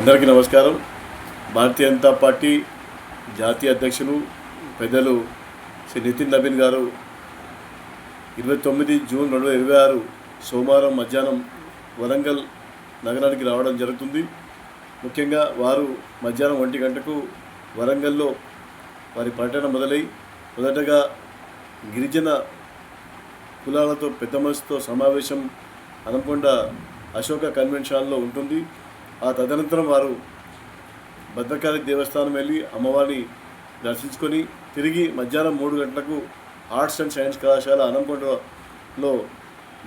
అందరికీ నమస్కారం. భారతీయ జనతా పార్టీ జాతీయ అధ్యక్షులు పెద్దలు శ్రీ నితిన్ నబీన్ గారు 29 జూన్ 2026 సోమవారం మధ్యాహ్నం వరంగల్ నగరానికి రావడం జరుగుతుంది. ముఖ్యంగా వారు మధ్యాహ్నం 1 గంటకు వరంగల్లో వారి పర్యటన మొదటగా గిరిజన కులాలతో పెద్ద మనసుతో సమావేశం హన్మకొండ అశోక కన్వెన్షన్ హాల్లో ఉంటుంది. ఆ తదనంతరం వారు భద్రకాళి దేవస్థానం వెళ్ళి అమ్మవారిని దర్శించుకొని తిరిగి మధ్యాహ్నం 3 గంటలకు ఆర్ట్స్ అండ్ సైన్స్ కళాశాల హన్మకొండలో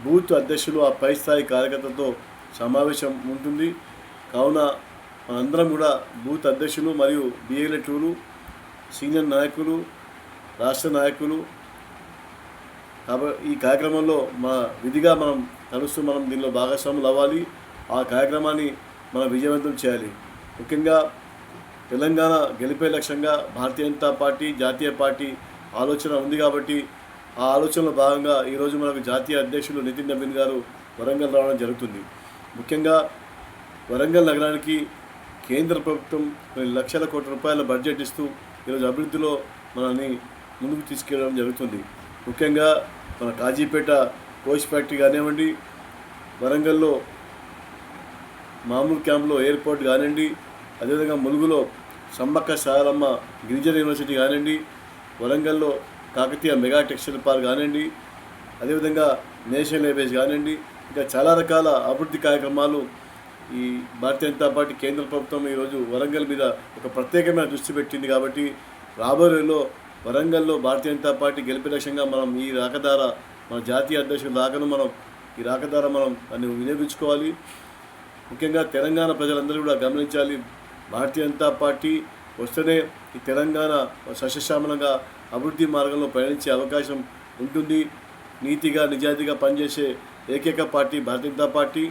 బూత్ అధ్యక్షులు ఆ పై స్థాయి కార్యకర్తలతో సమావేశం ఉంటుంది. కావున మనందరం కూడా బూత్ అధ్యక్షులు మరియు బిఎల్ఏలు సీనియర్ నాయకులు రాష్ట్ర నాయకులు కాబట్టి ఈ కార్యక్రమంలో విధిగా మనం కలుస్తూ మనం దీనిలో భాగస్వాములు అవ్వాలి. ఆ కార్యక్రమాన్ని మనం విజయవంతం చేయాలి. ముఖ్యంగా తెలంగాణ గెలిపే లక్ష్యంగా భారతీయ జనతా పార్టీ జాతీయ పార్టీ ఆలోచన ఉంది కాబట్టి ఆ ఆలోచనలో భాగంగా ఈరోజు మనకు జాతీయ అధ్యక్షులు నితిన్ నబీన్ గారు వరంగల్ రావడం జరుగుతుంది. ముఖ్యంగా వరంగల్ నగరానికి కేంద్ర ప్రభుత్వం కొన్ని లక్షల కోట్ల రూపాయల బడ్జెట్ ఇస్తూ ఈరోజు అభివృద్ధిలో మనల్ని ముందుకు తీసుకెళ్ళడం జరుగుతుంది. ముఖ్యంగా మన కాజీపేట కోచ్ ఫ్యాక్టరీ కానివ్వండి, వరంగల్లో మామూలు క్యాంప్లో ఎయిర్పోర్ట్ కానివ్వండి, అదేవిధంగా ములుగులో సమ్మక్క సారమ్మ గిరిజన యూనివర్సిటీ కానివ్వండి, వరంగల్లో కాకతీయ మెగా టెక్స్టైల్ పార్క్ కానివ్వండి, అదేవిధంగా నేషనల్ హైవేస్ కానివ్వండి, ఇంకా చాలా రకాల అభివృద్ధి కార్యక్రమాలు ఈ భారతీయ జనతా పార్టీ కేంద్ర ప్రభుత్వం ఈరోజు వరంగల్ మీద ఒక ప్రత్యేకమైన దృష్టి పెట్టింది. కాబట్టి రాబోయే రోజుల్లో వరంగల్లో భారతీయ జనతా పార్టీ గెలిపే లక్ష్యంగా మనం ఈ రాకధార మన జాతీయ అధ్యక్షుల రాకను ఈ రాకధార మనం దాన్ని వినియోగించుకోవాలి. ముఖ్యంగా తెలంగాణ ప్రజలందరూ కూడా గమనించాలి. భారతీయ జనతా పార్టీ వస్తేనే ఈ తెలంగాణ సస్యశ్యామలంగా అభివృద్ధి మార్గంలో పయనించే అవకాశం ఉంటుంది. నీతిగా నిజాయితీగా పనిచేసే ఏకైక పార్టీ భారతీయ జనతా పార్టీ.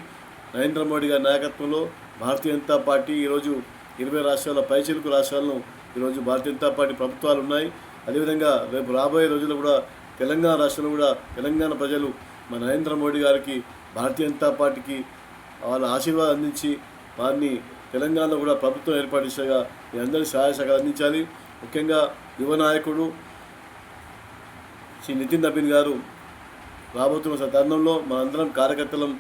నరేంద్ర మోడీ గారి నాయకత్వంలో భారతీయ జనతా పార్టీ ఈరోజు 20 రాష్ట్రాల పైచిలుకు రాష్ట్రాలను ఈరోజు భారతీయ జనతా పార్టీ ప్రభుత్వాలు ఉన్నాయి. అదేవిధంగా రేపు రాబోయే రోజుల్లో కూడా తెలంగాణ రాష్ట్రంలో కూడా తెలంగాణ ప్రజలు మన నరేంద్ర మోడీ గారికి భారతీయ జనతా పార్టీకి వాళ్ళ ఆశీర్వాదం అందించి వారిని తెలంగాణలో కూడా ప్రభుత్వం ఏర్పాటుగా మీ అందరి సహాయ సహకారం అందించాలి. ముఖ్యంగా యువ నాయకుడు శ్రీ నితిన్ నబీన్ గారు రాబోతున్న తరుణంలో మనందరం కార్యకర్తలం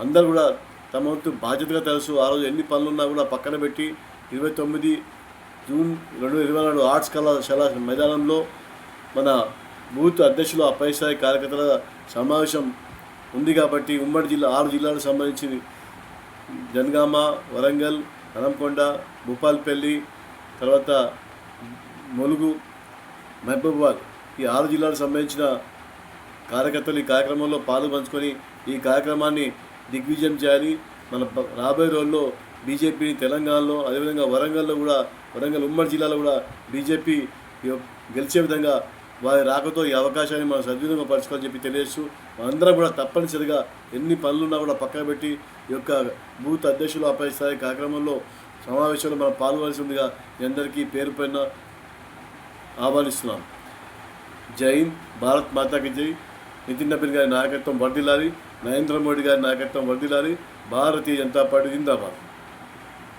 అందరూ కూడా తమ వంతు బాధ్యతగా తెలుసు. ఆ రోజు ఎన్ని పనులున్నా కూడా పక్కన పెట్టి 29 జూన్ 2024 ఆర్ట్స్ కళాశాల మైదానంలో మన బూత్ అధ్యక్షులు ఆ పై స్థాయి కార్యకర్తల సమావేశం ఉంది. కాబట్టి ఉమ్మడి జిల్లా 6 జిల్లాలకు సంబంధించి జనగామ, వరంగల్, హన్మకొండ, భూపాల్పల్లి, తర్వాత ములుగు, మహబూబాబాద్ ఈ 6 జిల్లాలకు సంబంధించిన కార్యకర్తలు ఈ కార్యక్రమంలో పాల్పంచుకొని ఈ కార్యక్రమాన్ని దిగ్విజయం చేయాలి. మన రాబోయే రోజుల్లో బీజేపీని తెలంగాణలో అదేవిధంగా వరంగల్లో కూడా వరంగల్ ఉమ్మడి జిల్లాలో కూడా బీజేపీ గెలిచే విధంగా వారి రాకతో ఈ అవకాశాన్ని మనం సద్వినియోగం పరచుకోవాలని చెప్పి తెలియజేస్తూ మనందరం కూడా తప్పనిసరిగా ఎన్ని పనులున్నా కూడా పక్కన పెట్టి ఈ యొక్క బూత్ అధ్యక్షులు ఆపై స్థాయి కార్యక్రమంలో సమావేశంలో మనం పాల్గొనాల్సి ఉందిగా మీ అందరికీ పేరు పైన ఆహ్వానిస్తున్నాం. జై హింద్, భారత్ మాతాకి జై. నితిన్ నబీన్ గారి నాయకత్వం వర్ధిల్లాలి, నరేంద్ర మోడీ గారి నాయకత్వం వర్ధిల్లాలి. భారతీయ జనతా పార్టీ జిందాబాద్.